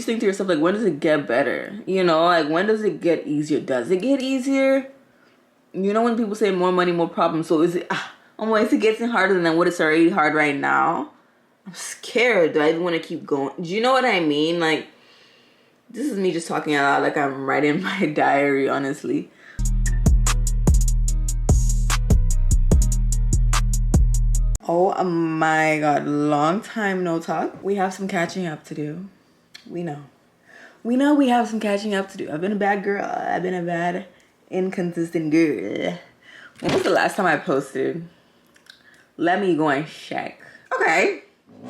Just think to yourself, like, when does it get better? You know, like, when does it get easier? Does it get easier? You know, when people say more money, more problems. So is it, is it getting harder than what it's already hard right now? I'm scared. Do I even want to keep going? Do you know what I mean? Like, this is me just talking out loud, like I'm writing my diary, honestly. Oh my God, long time no talk. We have some catching up to do. We know we have some catching up to do. I've been a bad girl. I've been a bad, inconsistent girl. When was the last time I posted? Let me go and check. Okay,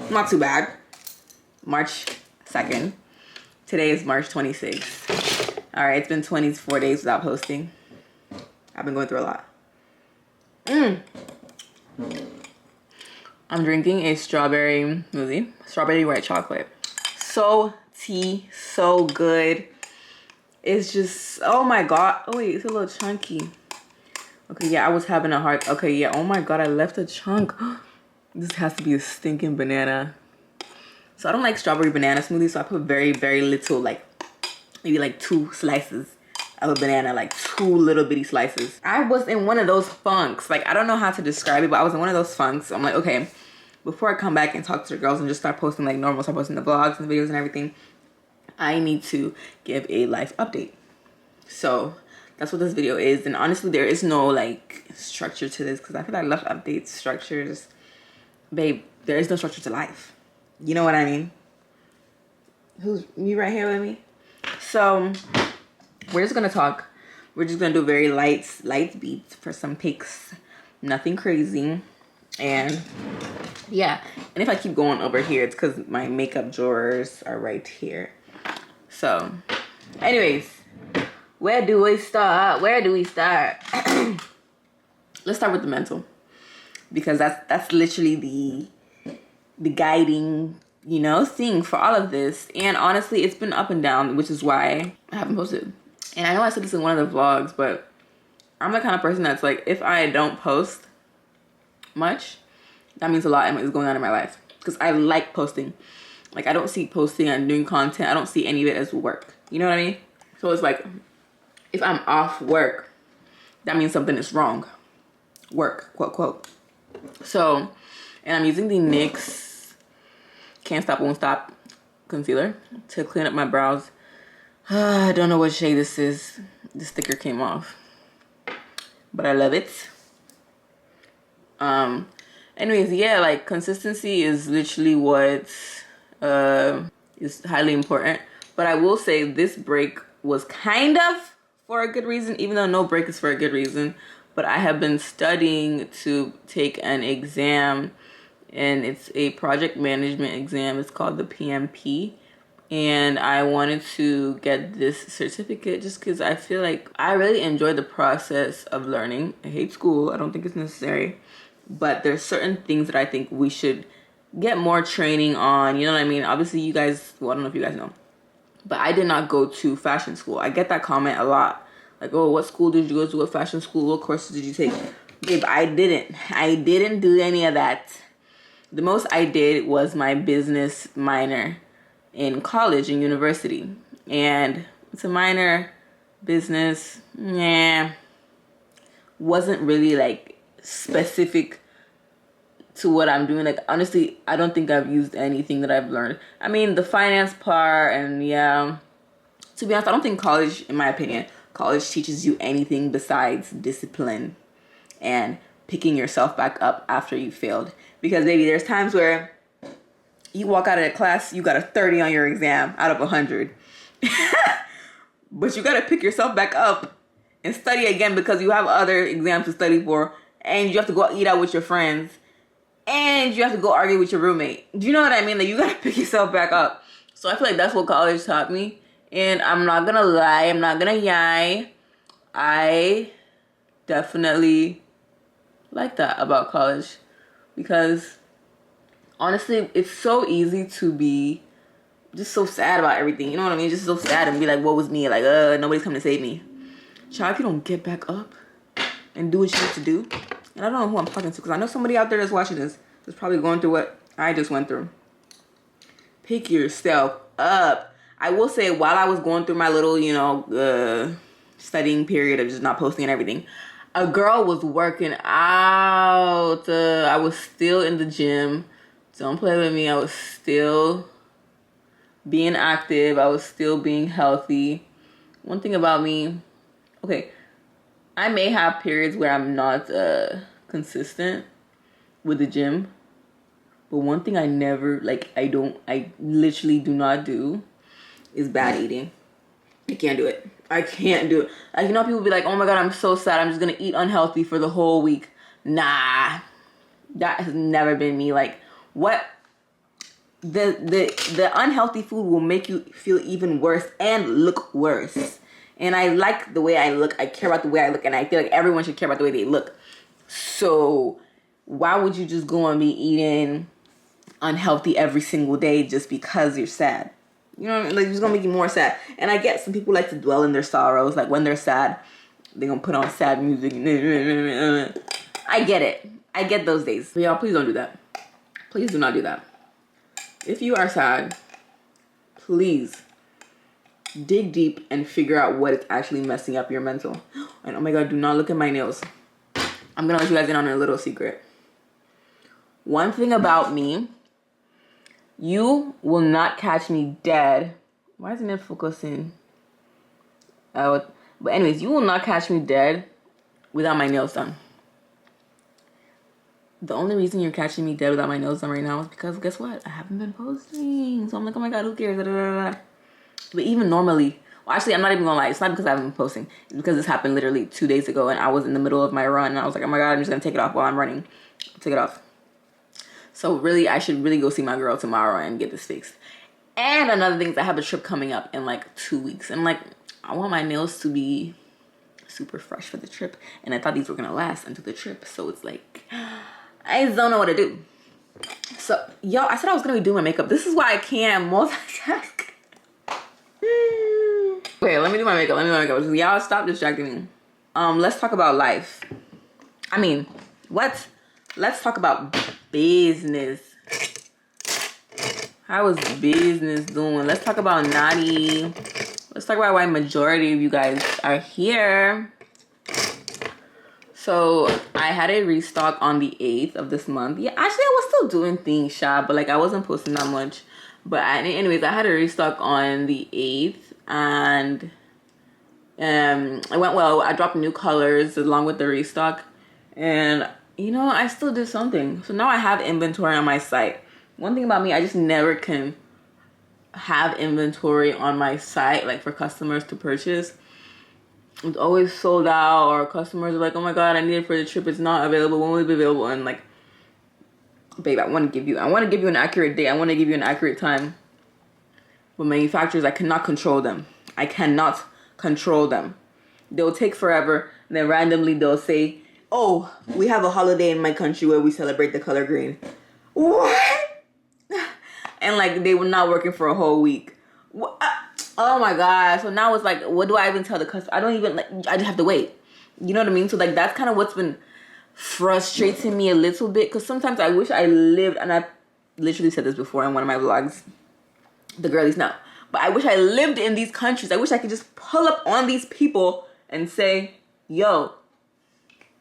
not too bad. March 2nd. Today is March 26th. All right, it's been 24 days without posting. I've been going through a lot. I'm drinking a strawberry smoothie. Strawberry white chocolate. So tea, so good. It's just, oh my God. Oh wait, it's a little chunky. Okay, yeah, I was having a hard, okay, yeah, oh my God, I left a chunk. This has to be a stinking banana. So I don't like strawberry banana smoothies, so I put very, very little, like, maybe like 2 slices of a banana, like 2 little bitty slices. I was in one of those funks. Like, I don't know how to describe it, but I was in one of those funks. I'm like, okay, before I come back and talk to the girls and just start posting like normal, start posting the vlogs and the videos and everything, I need to give a life update. So that's what this video is. And honestly, there is no like structure to this because I feel like life updates, structures, babe, there is no structure to life. You know what I mean? Who's you right here with me? So we're just gonna talk. We're just gonna do very light beats for some pics. Nothing crazy. And yeah, and if I keep going over here, it's because my makeup drawers are right here. So anyways, where do we start? Let's start with the mental, because that's literally the guiding, you know, thing for all of this. And honestly, it's been up and down, which is why I haven't posted. And I know I said this in one of the vlogs, but I'm the kind of person that's like, if I don't post much, that means a lot is going on in my life, because I like posting. Like, I don't see posting and doing content, I don't see any of it as work. You know what I mean? So it's like, if I'm off work, that means something is wrong. Work, quote, quote. So, and I'm using the NYX Can't Stop, Won't Stop concealer to clean up my brows. I don't know what shade this is. The sticker came off, but I love it. Anyways, yeah, like, consistency is literally what is highly important. But I will say this break was kind of for a good reason, even though no break is for a good reason. But I have been studying to take an exam, and it's a project management exam. It's called the PMP. And I wanted to get this certificate just because I feel like I really enjoy the process of learning. I hate school. I don't think it's necessary. But there's certain things that I think we should get more training on. You know what I mean? Obviously, you guys, well, I don't know if you guys know, but I did not go to fashion school. I get that comment a lot. Like, oh, what school did you go to? What fashion school? What courses did you take? Babe, I didn't do any of that. The most I did was my business minor in college and university. And it's a minor, business, wasn't really like specific to what I'm doing. Like, honestly, I don't think I've used anything that I've learned. I mean, the finance part, and yeah, to be honest, I don't think college, in my opinion, college teaches you anything besides discipline and picking yourself back up after you failed. Because baby, there's times where you walk out of a class, you got a 30 on your exam out of 100. But you got to pick yourself back up and study again, because you have other exams to study for, and you have to go eat out with your friends, and you have to go argue with your roommate. Do you know what I mean? Like, you got to pick yourself back up. So I feel like that's what college taught me. And I'm not going to lie, I'm not going to yai. I definitely like that about college, because honestly, it's so easy to be just so sad about everything. You know what I mean? Just so sad and be like, what was me? Like, nobody's coming to save me. Child, if you don't get back up and do what you need to do. And I don't know who I'm talking to, because I know somebody out there that's watching this that's probably going through what I just went through. Pick yourself up. I will say, while I was going through my little, you know, studying period of just not posting and everything, a girl was working out. I was still in the gym. Don't play with me. I was still being active. I was still being healthy. One thing about me, okay, I may have periods where I'm not consistent with the gym. But one thing I never, like, I literally do not do is bad eating. I can't do it. I can't do it. Like, you know, people be like, oh my God, I'm so sad. I'm just going to eat unhealthy for the whole week. Nah, that has never been me. Like, what? The unhealthy food will make you feel even worse and look worse. And I like the way I look. I care about the way I look. And I feel like everyone should care about the way they look. So why would you just go and be eating unhealthy every single day just because you're sad? You know what I mean? Like, it's gonna make you more sad. And I get some people like to dwell in their sorrows. Like, when they're sad, they're gonna put on sad music. I get it. I get those days. But y'all, please don't do that. Please do not do that. If you are sad, please dig deep and figure out what is actually messing up your mental. And oh my God, do not look at my nails. I'm gonna let you guys in on a little secret. One thing about me, you will not catch me dead. Why isn't it focusing? But anyways, you will not catch me dead without my nails done. The only reason you're catching me dead without my nails done right now is because, guess what? I haven't been posting. So I'm like, oh my God, who cares? But even normally, well, actually, I'm not even gonna lie. It's not because I haven't been posting. It's because this happened literally 2 days ago and I was in the middle of my run. And I was like, oh my God, I'm just gonna take it off while I'm running. Take it off. So really, I should really go see my girl tomorrow and get this fixed. And another thing is I have a trip coming up in like 2 weeks. And like, I want my nails to be super fresh for the trip. And I thought these were going to last until the trip. So it's like, I just don't know what to do. So, yo, I said I was going to be doing my makeup. This is why I can't multitask. Okay, let me do my makeup. Y'all stop distracting me. Let's talk about life. I mean, what? Let's talk about business. How is business doing? Let's talk about Naughty. Let's talk about why majority of you guys are here. So I had a restock on the 8th of this month. Yeah, actually I was still doing things, Sha, but like I wasn't posting that much. But anyways, I had a restock on the 8th and it went well. I dropped new colors along with the restock. And you know, I still did something. So now I have inventory on my site. One thing about me, I just never can have inventory on my site, like for customers to purchase. It's always sold out, or customers are like, oh my God, I need it for the trip. It's not available. When will it be available? And like, babe, I want to give you an accurate date. I want to give you an accurate time. But manufacturers, I cannot control them. I cannot control them. They'll take forever. And then randomly they'll say, oh, we have a holiday in my country where we celebrate the color green. What? And like, they were not working for a whole week. What? Oh my God. So now it's like, what do I even tell the customer? I don't even, like, I just have to wait. You know what I mean? So like, that's kind of what's been frustrating me a little bit. Because sometimes I wish I lived, and I literally said this before in one of my vlogs, the girlies know. But I wish I lived in these countries. I wish I could just pull up on these people and say, yo,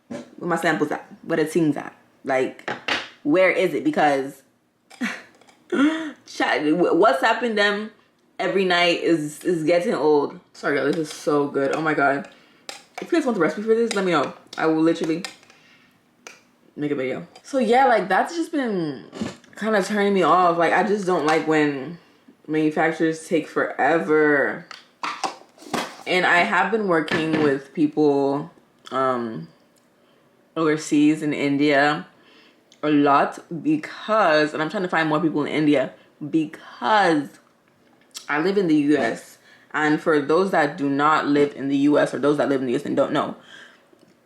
where my samples at? Where the things at? Like, where is it? Because WhatsApping them every night is getting old. Sorry, girl, this is so good. Oh my God. If you guys want the recipe for this, let me know. I will literally make a video. So yeah, like, that's just been kind of turning me off. Like, I just don't like when manufacturers take forever. And I have been working with people overseas in India a lot because, and I'm trying to find more people in India because I live in the US. And for those that do not live in the US, or those that live in the US and don't know,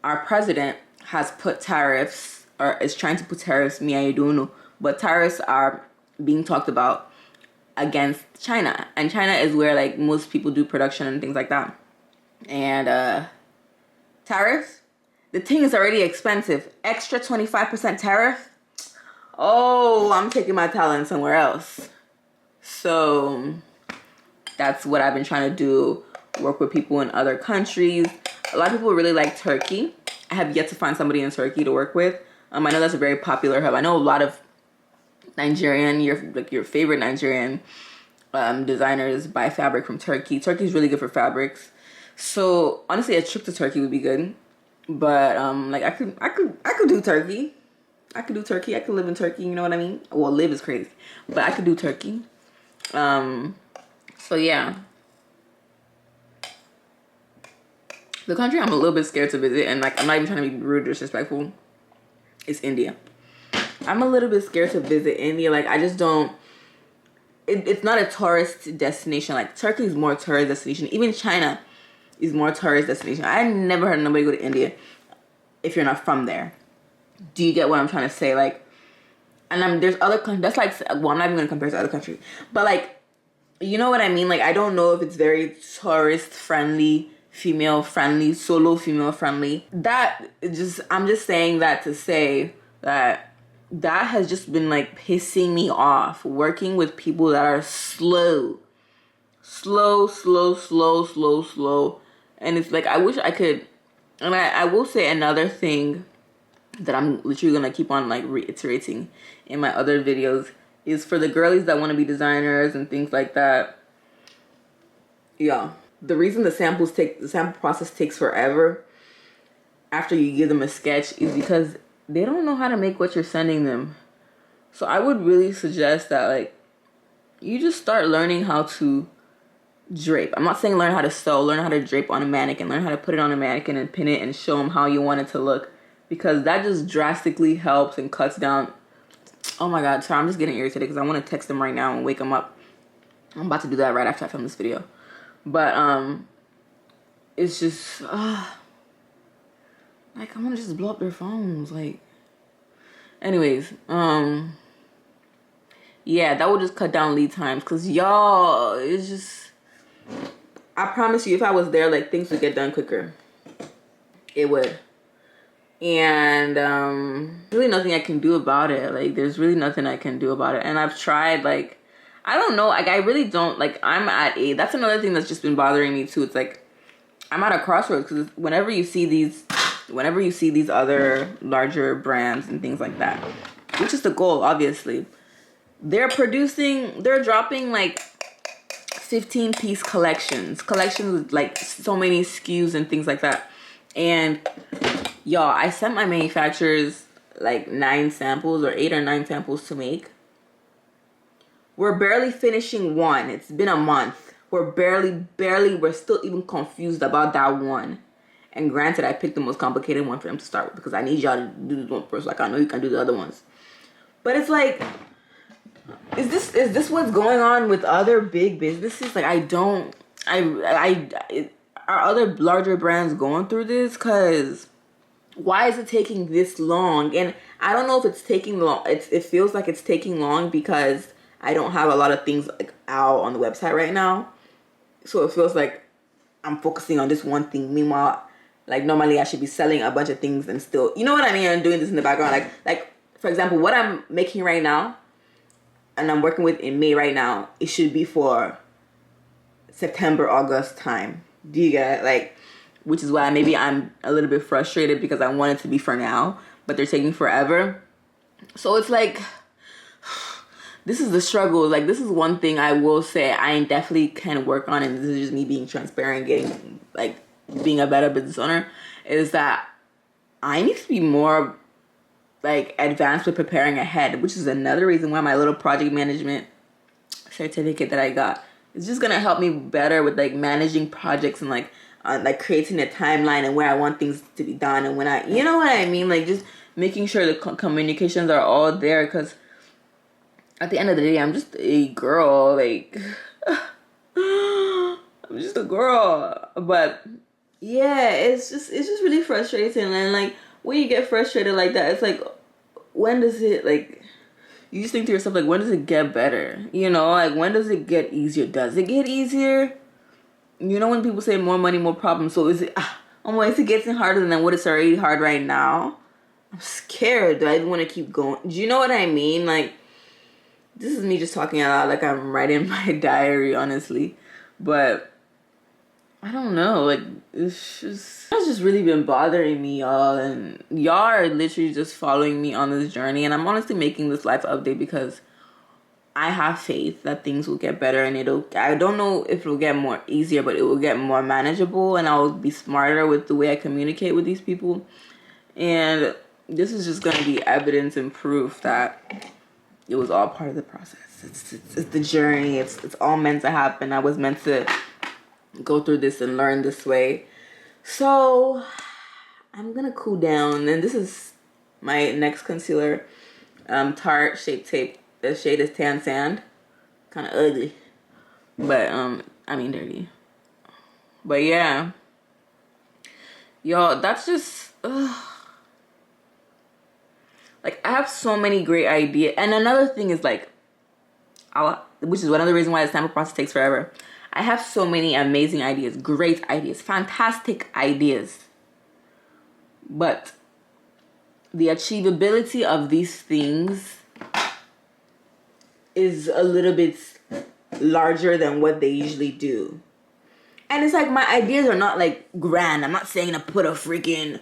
our president has put tariffs, or is trying to put tariffs, I don't know, but tariffs are being talked about against China. And China is where like most people do production and things like that. And tariffs, the thing is already expensive. Extra 25% tariff. Oh, I'm taking my talent somewhere else. So That's what I've been trying to do, work with people in other countries. A lot of people really like Turkey. I have yet to find somebody in Turkey to work with. I know that's a very popular hub. I know a lot of Nigerian, your favorite Nigerian designers buy fabric from Turkey. Turkey is really good for fabrics. So honestly, a trip to Turkey would be good. But like I could do Turkey. I could do Turkey. I could live in Turkey. You know what I mean? Well, live is crazy, but I could do Turkey. So yeah. The country I'm a little bit scared to visit, and like I'm not even trying to be rude or disrespectful, is India. I'm a little bit scared to visit India. Like I just don't. It's not a tourist destination. Like Turkey is more tourist destination. Even China is more tourist destination. I never heard nobody go to India if you're not from there. Do you get what I'm trying to say? Like, and there's other countries. That's like, well, I'm not even gonna compare to other countries, but like, you know what I mean? Like, I don't know if it's very tourist friendly, female friendly, solo female friendly. I'm just saying that to say that has just been like pissing me off, working with people that are slow. And it's like, I wish I could, and I will say another thing that I'm literally gonna keep on like reiterating in my other videos is for the girlies that want to be designers and things like that. Yeah, the reason the sample process takes forever after you give them a sketch is because they don't know how to make what you're sending them. So I would really suggest that like you just start learning how to drape. I'm not saying learn how to sew, learn how to drape on a mannequin, learn how to put it on a mannequin and pin it and show them how you want it to look, because that just drastically helps and cuts down. Oh my god, sorry, I'm just getting irritated because I want to text them right now and wake them up. I'm about to do that right after I film this video. But it's just like I want to just blow up their phones. Like, anyways, yeah, that would just cut down lead times, because y'all, it's just, I promise you, if I was there, like, things would get done quicker. It would. And really nothing I can do about it. Like, there's really nothing I can do about it. And I've tried, like, I don't know, like, I really don't, like, that's another thing that's just been bothering me too. It's like, I'm at a crossroads, because whenever you see these other larger brands and things like that, which is the goal, obviously, they're dropping like 15-piece collections with like so many SKUs and things like that. And y'all, I sent my manufacturers like 9 samples or 8 or 9 samples to make. We're barely finishing one. It's been a month. We're still even confused about that one. And granted, I picked the most complicated one for them to start with, because I need y'all to do this one first. Like, I know you can do the other ones. But it's like, is this what's going on with other big businesses? Like, are other larger brands going through this? Because why is it taking this long? And I don't know if it's taking long. It feels like it's taking long because I don't have a lot of things like out on the website right now. So it feels like I'm focusing on this one thing. Meanwhile, like, normally I should be selling a bunch of things and still, you know what I mean? I'm doing this in the background. Like for example, what I'm making right now and I'm working with in May right now, it should be for September, August time. Do you get it? Like, which is why maybe I'm a little bit frustrated, because I want it to be for now, but they're taking forever. So it's like, this is the struggle. Like, this is one thing I will say I definitely can work on, and this is just me being transparent, being a better business owner, is that I need to be more like advanced with preparing ahead, which is another reason why my little project management certificate that I got is just gonna help me better with like managing projects and like creating a timeline and where I want things to be done, and when you know what I mean, like just making sure the communications are all there, because at the end of the day, I'm just a girl. Like, I'm just a girl. But yeah, it's just really frustrating. And like, when you get frustrated like that, it's like, when does it, like, you just think to yourself, like, when does it get better? You know, like, when does it get easier? Does it get easier? You know, when people say more money, more problems. So is it, is it getting harder than what it's already hard right now? I'm scared. Do I even want to keep going? Do you know what I mean? Like, this is me just talking out loud, like I'm writing my diary, honestly. But I don't know, like, it's just really been bothering me, y'all. And y'all are literally just following me on this journey. And I'm honestly making this life update because I have faith that things will get better, and I don't know if it'll get more easier, but it will get more manageable, and I'll be smarter with the way I communicate with these people. And this is just going to be evidence and proof that it was all part of the process. It's the journey. It's all meant to happen. I was meant to go through this and learn this way. So I'm gonna cool down, and this is my next concealer, Tarte Shape Tape. The shade is Tan Sand. Kind of ugly, but I mean dirty. But yeah, y'all, that's just like, I have so many great ideas. And another thing is, like, which is one of the reasons why the sample process takes forever. I have so many amazing ideas, great ideas, fantastic ideas. But the achievability of these things is a little bit larger than what they usually do. And it's like, my ideas are not like grand. I'm not saying to put a freaking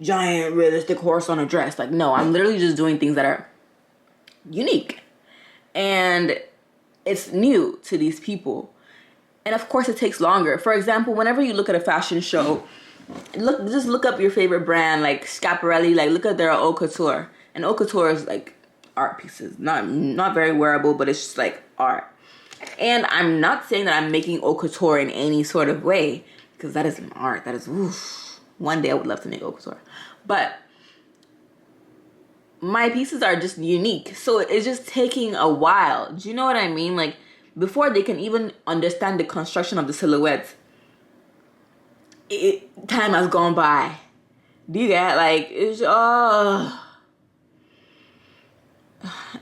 giant realistic horse on a dress. Like, no, I'm literally just doing things that are unique. And it's new to these people. And of course it takes longer. For example, whenever you look at a fashion show, just look up your favorite brand, like Schiaparelli, like look at their haute couture. And haute couture is like art pieces. Not very wearable, but it's just like art. And I'm not saying that I'm making haute couture in any sort of way, because that is an art. That is, oof. One day I would love to make haute couture. But my pieces are just unique. So it's just taking a while. Do you know what I mean? Like, before they can even understand the construction of the silhouette, time has gone by. Do you get, like, it's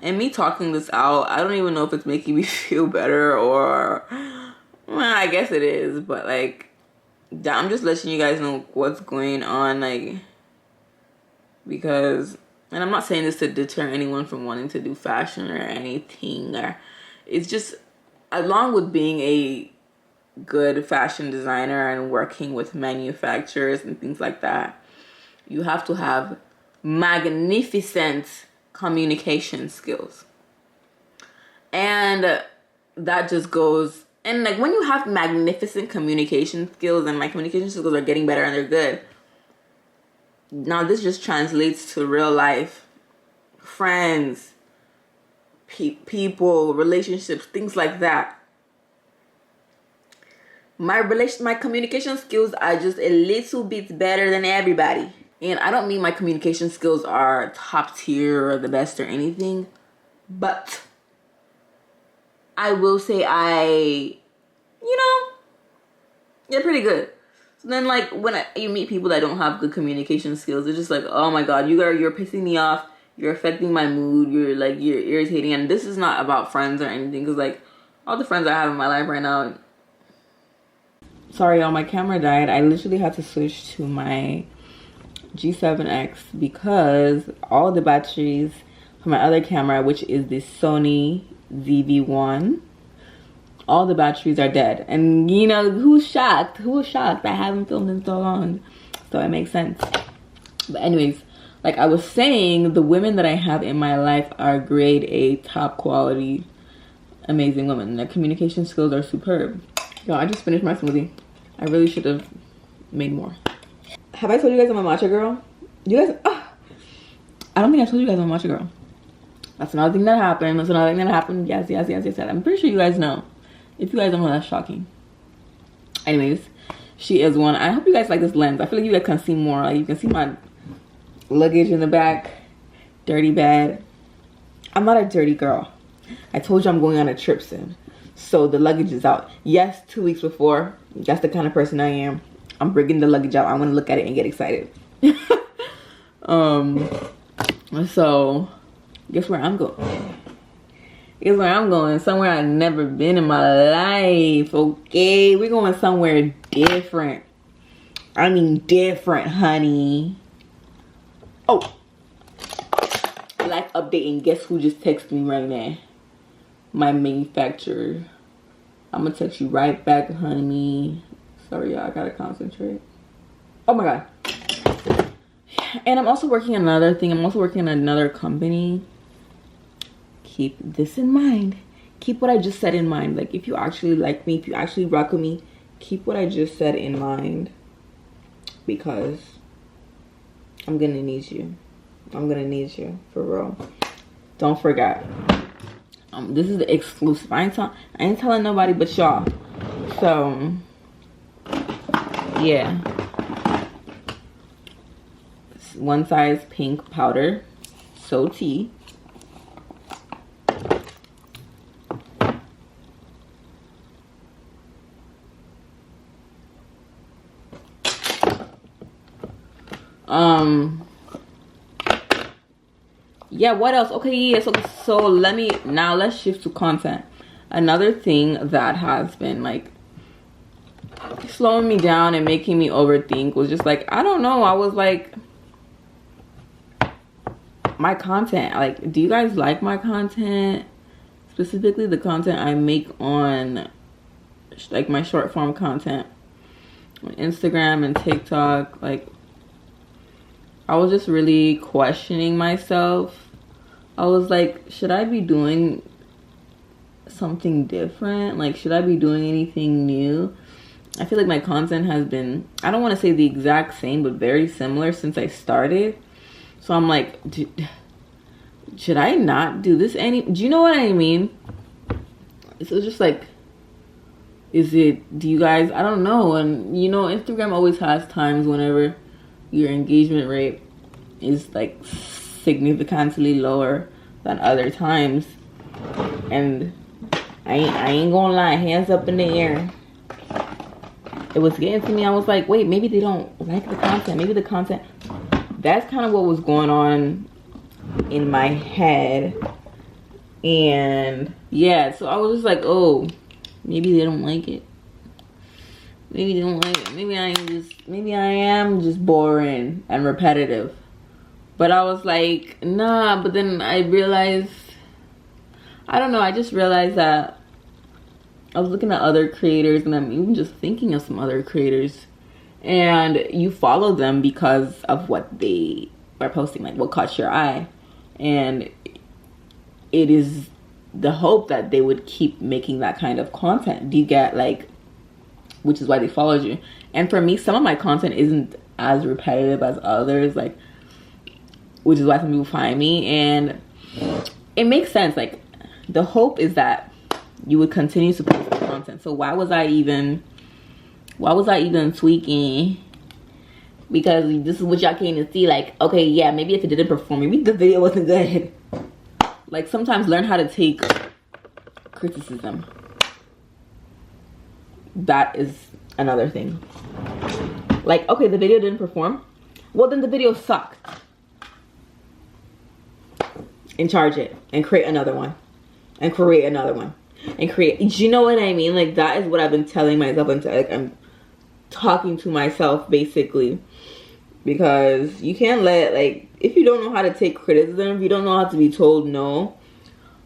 and me talking this out, I don't even know if it's making me feel better or, well, I guess it is, but like, I'm just letting you guys know what's going on, like, because, and I'm not saying this to deter anyone from wanting to do fashion or anything, or it's just, along with being a good fashion designer and working with manufacturers and things like that, you have to have magnificent communication skills. And that just goes, and like, when you have magnificent communication skills, and my communication skills are getting better and they're good, now this just translates to real life, friends, people, relationships, things like that. My communication skills are just a little bit better than everybody. And I don't mean my communication skills are top tier or the best or anything, but I will say they're pretty good. So then, like, when you meet people that don't have good communication skills, it's just like, oh my god, you're pissing me off. You're affecting my mood. You're irritating. And this is not about friends or anything, because like, all the friends I have in my life right now. Sorry, y'all, my camera died. I literally had to switch to my G7X because all the batteries for my other camera, which is the Sony ZV-1, all the batteries are dead. And you know, who's shocked? Who's shocked? I haven't filmed in so long, so it makes sense. But anyways, like I was saying, the women that I have in my life are grade A, top quality, amazing women. Their communication skills are superb. Yo, I just finished my smoothie. I really should have made more. Have I told you guys I'm a matcha girl? You guys, I don't think I told you guys I'm a matcha girl. That's another thing that happened. That's another thing that happened. Yes. I'm pretty sure you guys know. If you guys don't know, that's shocking. Anyways, she is one. I hope you guys like this lens. I feel like you guys can see more. Like, you can see my luggage in the back. Dirty bag. I'm not a dirty girl. I told you I'm going on a trip soon. So the luggage is out. Yes, 2 weeks before. That's the kind of person I am. I'm bringing the luggage out. I want to look at it and get excited. So guess where I'm going? Guess where I'm going? Somewhere I've never been in my life. Okay, we're going somewhere different. I mean different, honey. Oh, life update, and guess who just texted me right now? My manufacturer. I'm gonna text you right back, honey. Sorry, y'all, I gotta concentrate. Oh my god. And I'm also working on another thing. I'm also working on another company. Keep this in mind. Keep what I just said in mind. Like, if you actually like me, if you actually rock with me, keep what I just said in mind, because I'm gonna need you. I'm gonna need you for real. Don't forget. This is the exclusive. I ain't telling nobody but y'all. So yeah, one size pink powder, so tea. Yeah, what else? Okay, yeah, so let's shift to content. Another thing that has been like slowing me down and making me overthink was just like, I don't know, I was like, my content, like, do you guys like my content? Specifically the content I make on like my short form content on Instagram and TikTok. Like, I was just really questioning myself. I was like, should I be doing something different? Like, should I be doing anything new? I feel like my content has been, I don't want to say the exact same, but very similar since I started. So I'm like, should I not do this do you know what I mean? So just like, do you guys, I don't know. And you know, Instagram always has times whenever your engagement rate is like significantly lower than other times, and I ain't gonna lie, hands up in the air, it was getting to me. I was like, wait, maybe they don't like the content. Maybe the content, that's kind of what was going on in my head. And yeah, so I was just like, oh, maybe they don't like it. Maybe they don't like it. Maybe I am just boring and repetitive. But I was like, nah. But then I realized, I don't know, I just realized that I was looking at other creators, and I'm even just thinking of some other creators, and you follow them because of what they are posting, like what caught your eye. And it is the hope that they would keep making that kind of content. Do you get, like, which is why they followed you. And for me, some of my content isn't as repetitive as others, like, which is why some people find me. And it makes sense. Like, the hope is that you would continue to post the content. So why was I even tweaking? Because this is what y'all came to see. Like, okay, yeah, maybe if it didn't perform, maybe the video wasn't good. Like, sometimes learn how to take criticism. That is another thing. Like, okay, the video didn't perform, well, then the video sucked. And charge it and create another one and create another one and create. Do you know what I mean? Like, that is what I've been telling myself, and like, I'm talking to myself basically, because you can't let, like, if you don't know how to take criticism, if you don't know how to be told no,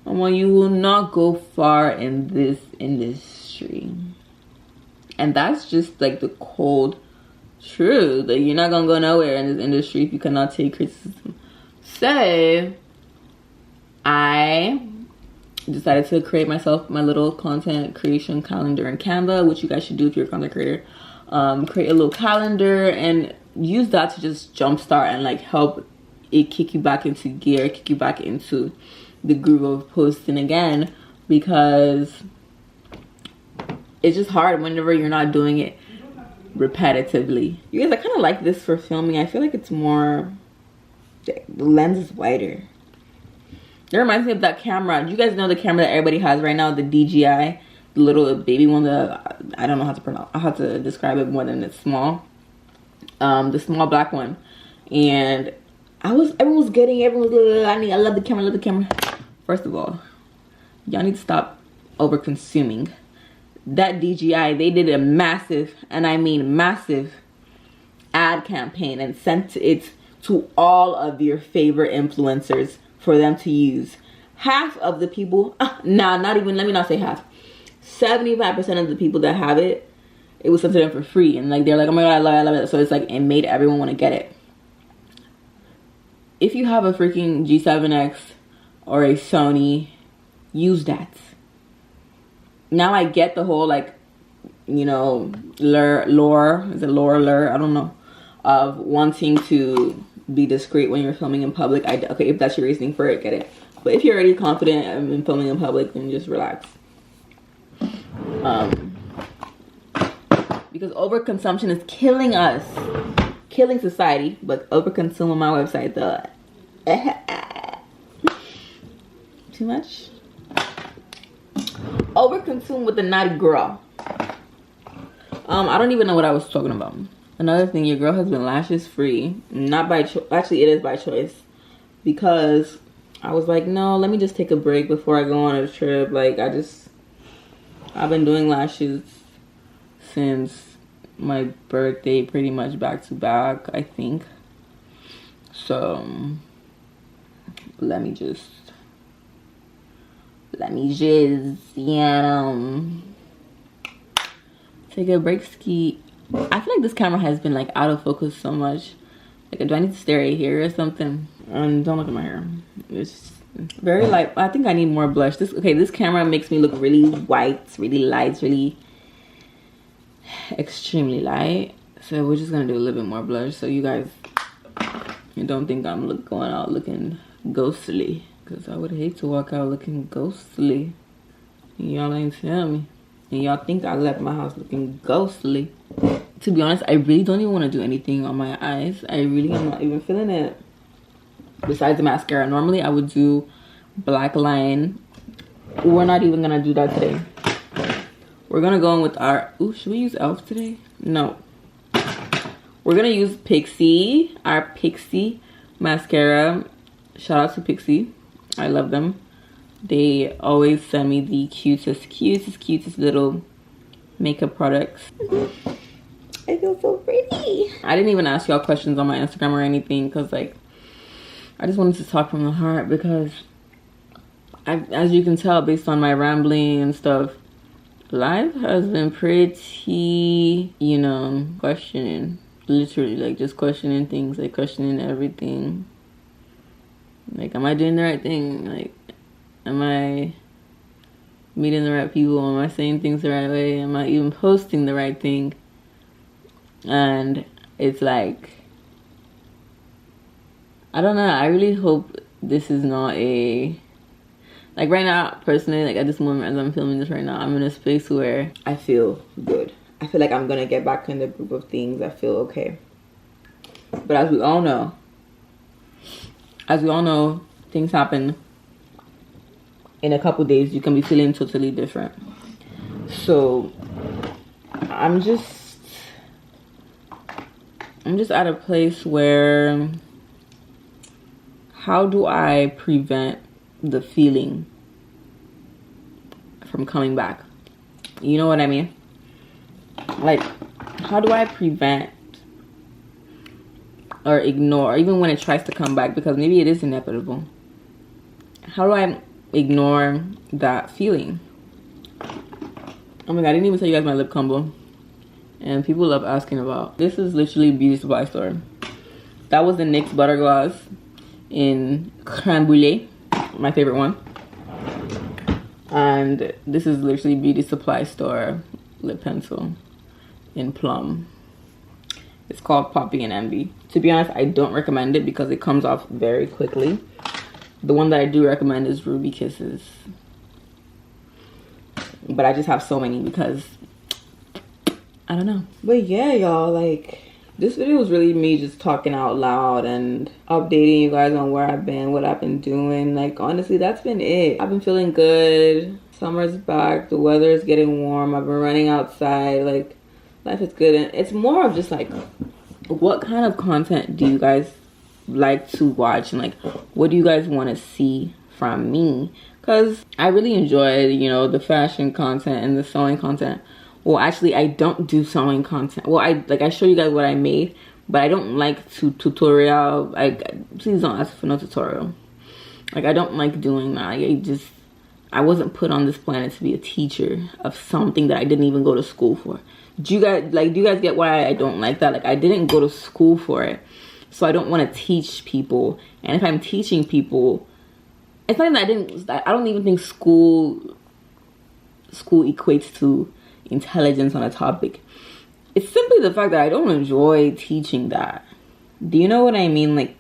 well, you will not go far in this industry. And that's just like the cold truth. Like, you're not gonna go nowhere in this industry if you cannot take criticism. So I decided to create myself my little content creation calendar in Canva, which you guys should do if you're a content creator. Create a little calendar and use that to just jumpstart and like help it kick you back into gear, kick you back into the groove of posting again, because it's just hard whenever you're not doing it repetitively. You guys, I kind of like this for filming. I feel like it's more, the lens is wider. It reminds me of that camera. You guys know the camera that everybody has right now, the DJI, the little baby one that I don't know how to describe it more than it's small. The small black one. And everyone was I love the camera, First of all, y'all need to stop over consuming. That DJI, they did a massive, and I mean massive, ad campaign and sent it to all of your favorite influencers for them to use. Half of the people, let me not say half. 75% of the people that have it, it was sent to them for free, and like they're like, oh my god, I love it. So it's like it made everyone want to get it. If you have a freaking G7X or a Sony, use that. Now I get the whole like, you know, lure, I don't know, of wanting to be discreet when you're filming in public. Okay, if that's your reasoning for it, get it. But if you're already confident in filming in public, then just relax. Because overconsumption is killing us, killing society. But overconsume on my website though. Too much. Overconsume with the naughty girl. I don't even know what I was talking about. Another thing, your girl has been lashes free. Not by choice. Actually, it is by choice. Because I was like, no, let me just take a break before I go on a trip. Like, I've been doing lashes since my birthday, pretty much back to back, I think. So, let me just, you know, take a break ski. I feel like this camera has been like out of focus so much. Like, do I need to stay right here or something? Don't look at my hair. It's very light. I think I need more blush. This camera makes me look really white, really light, really extremely light. So we're just gonna do a little bit more blush so you guys don't think I'm going out looking ghostly. Because I would hate to walk out looking ghostly. Y'all ain't tell me. And y'all think I left my house looking ghostly. To be honest, I really don't even want to do anything on my eyes. I really am not even feeling it. Besides the mascara. Normally I would do black line. We're not even going to do that today. We're going to go in with our... Ooh, should we use e.l.f. today? No. We're going to use Pixi. Our Pixi mascara. Shout out to Pixi. I love them. They always send me the cutest little makeup products. I feel so pretty. I didn't even ask y'all questions on my Instagram or anything because, like, I just wanted to talk from the heart because, as you can tell based on my rambling and stuff, life has been pretty, you know, questioning. Literally, like, just questioning things, like, questioning everything. Like, am I doing the right thing? Like, am I meeting the right people? Am I saying things the right way? Am I even posting the right thing? And it's like, I don't know. I really hope this is not a... Like, right now, personally, like, at this moment as I'm filming this right now, I'm in a space where I feel good. I feel like I'm going to get back in the group of things. I feel okay. But as we all know, things happen. In a couple days, you can be feeling totally different. So, I'm just at a place where, how do I prevent the feeling from coming back? You know what I mean? Like, how do I prevent or ignore, even when it tries to come back, because maybe it is inevitable. How do I ignore that feeling? Oh my god, I didn't even tell you guys my lip combo. And people love asking about. This is literally beauty supply store. That was the NYX Butter Gloss in Crème Brûlée, my favorite one. And this is literally beauty supply store lip pencil in Plum. It's called Poppy and Envy. To be honest, I don't recommend it because it comes off very quickly. The one that I do recommend is Ruby Kisses. But I just have so many because I don't know. But yeah, y'all, like, this video was really me just talking out loud and updating you guys on where I've been, what I've been doing. Like, honestly, that's been it. I've been feeling good. Summer's back. The weather is getting warm. I've been running outside. Like, life is good. And it's more of just like, what kind of content do you guys like to watch? And like, what do you guys want to see from me? Because I really enjoy, you know, the fashion content and the sewing content. Well, actually, I don't do sewing content. Well, I show you guys what I made, but I don't like to tutorial. Please don't ask for no tutorial. Like, I don't like doing that. I wasn't put on this planet to be a teacher of something that I didn't even go to school for. Do you guys get why I don't like that? Like, I didn't go to school for it, so I don't want to teach people. And if I'm teaching people, it's not that I don't even think school equates to intelligence on a topic. It's simply the fact that I don't enjoy teaching that. Do you know what I mean? Like,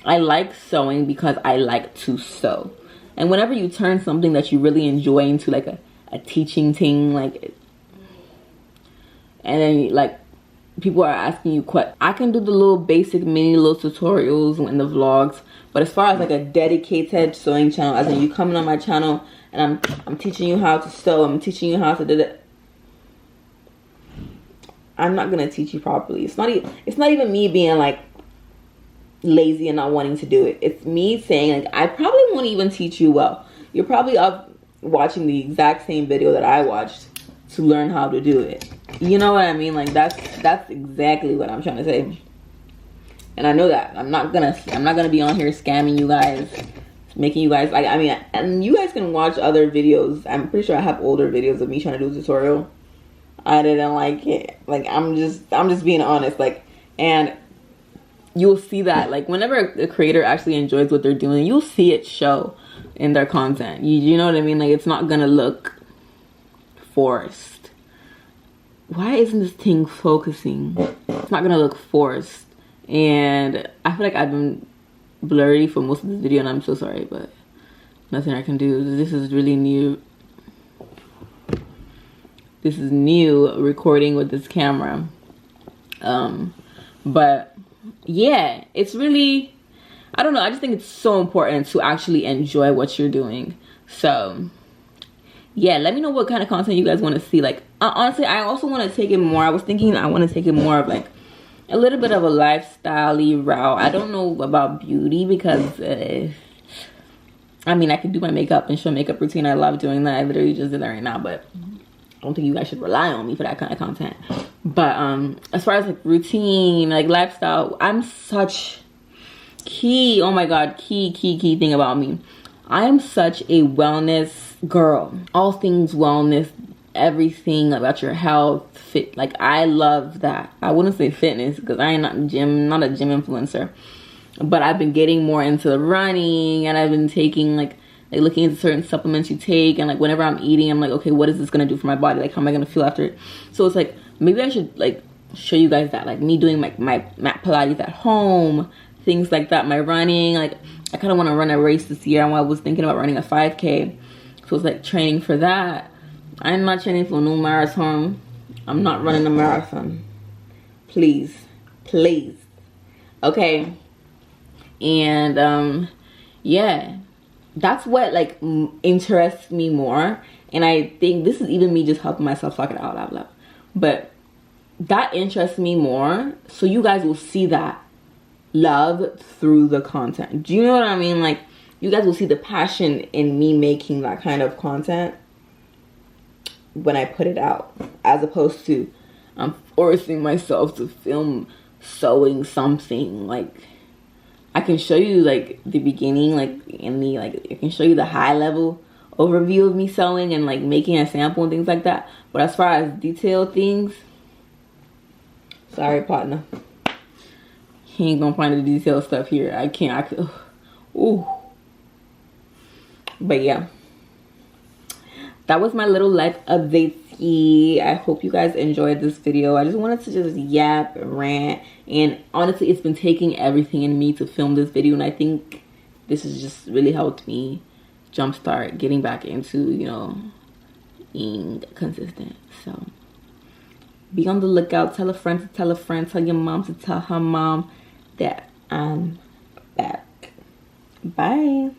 I like sewing because I like to sew. And whenever you turn something that you really enjoy into like a teaching thing, like, and then like people are asking you questions, I can do the little basic mini little tutorials in the vlogs, but as far as like a dedicated sewing channel, as in you coming on my channel and I'm teaching you how to sew, I'm teaching you how to do that, I'm not gonna teach you properly. It's not even me being like lazy and not wanting to do it. It's me saying like, I probably won't even teach you well. You're probably up watching the exact same video that I watched to learn how to do it. You know what I mean? Like, that's exactly what I'm trying to say. And I know that I'm not gonna be on here scamming you guys, making you guys like, I mean, and you guys can watch other videos. I'm pretty sure I have older videos of me trying to do a tutorial. I didn't like it. Like, I'm just being honest. Like, and you'll see that like whenever a creator actually enjoys what they're doing, you'll see it show in their content. You know what I mean? Like, it's not gonna look forced. Why isn't this thing focusing? It's not gonna look forced. And I feel like I've been blurry for most of this video, and I'm so sorry, but nothing I can do. This is really new. This is new recording with this camera. But yeah, it's really, I don't know, I just think it's so important to actually enjoy what you're doing. So yeah, let me know what kind of content you guys want to see. Like, honestly, I also want to take it more, I was thinking I want to take it more of like a little bit of a lifestyle-y route. I don't know about beauty because I mean, I could do my makeup and show makeup routine. I love doing that. I literally just did that right now, but I don't think you guys should rely on me for that kind of content. But as far as like routine, like lifestyle, I'm such key, oh my god, key thing about me. I am such a wellness girl. All things wellness, everything about your health, fit. Like, I love that. I wouldn't say fitness because I ain't not a gym influencer. But I've been getting more into the running, and I've been taking like looking into certain supplements you take, and like whenever I'm eating, I'm like, okay, what is this gonna do for my body? Like, how am I gonna feel after it? So it's like, maybe I should like show you guys that, like me doing my mat Pilates at home, things like that, my running. Like, I kind of want to run a race this year, and I was thinking about running a 5K. So it's like training for that. I'm not training for no marathon. I'm not running a marathon. Please. Okay. And yeah, that's what like interests me more. And I think this is even me just helping myself talk it out loud. But that interests me more, so you guys will see that love through the content. Do you know what I mean? Like, you guys will see the passion in me making that kind of content when I put it out, as opposed to I'm forcing myself to film sewing something. Like, I can show you like the beginning, like in the like I can show you the high level overview of me sewing and like making a sample and things like that. But as far as detailed things, sorry partner, he ain't gonna find the detailed stuff here. I can't. Ooh. But yeah, that was my little life update. I hope you guys enjoyed this video. I just wanted to just yap and rant, and honestly, it's been taking everything in me to film this video, and I think this has just really helped me jumpstart getting back into, you know, being consistent. So be on the lookout. Tell a friend to tell a friend. Tell your mom to tell her mom that I'm back. Bye.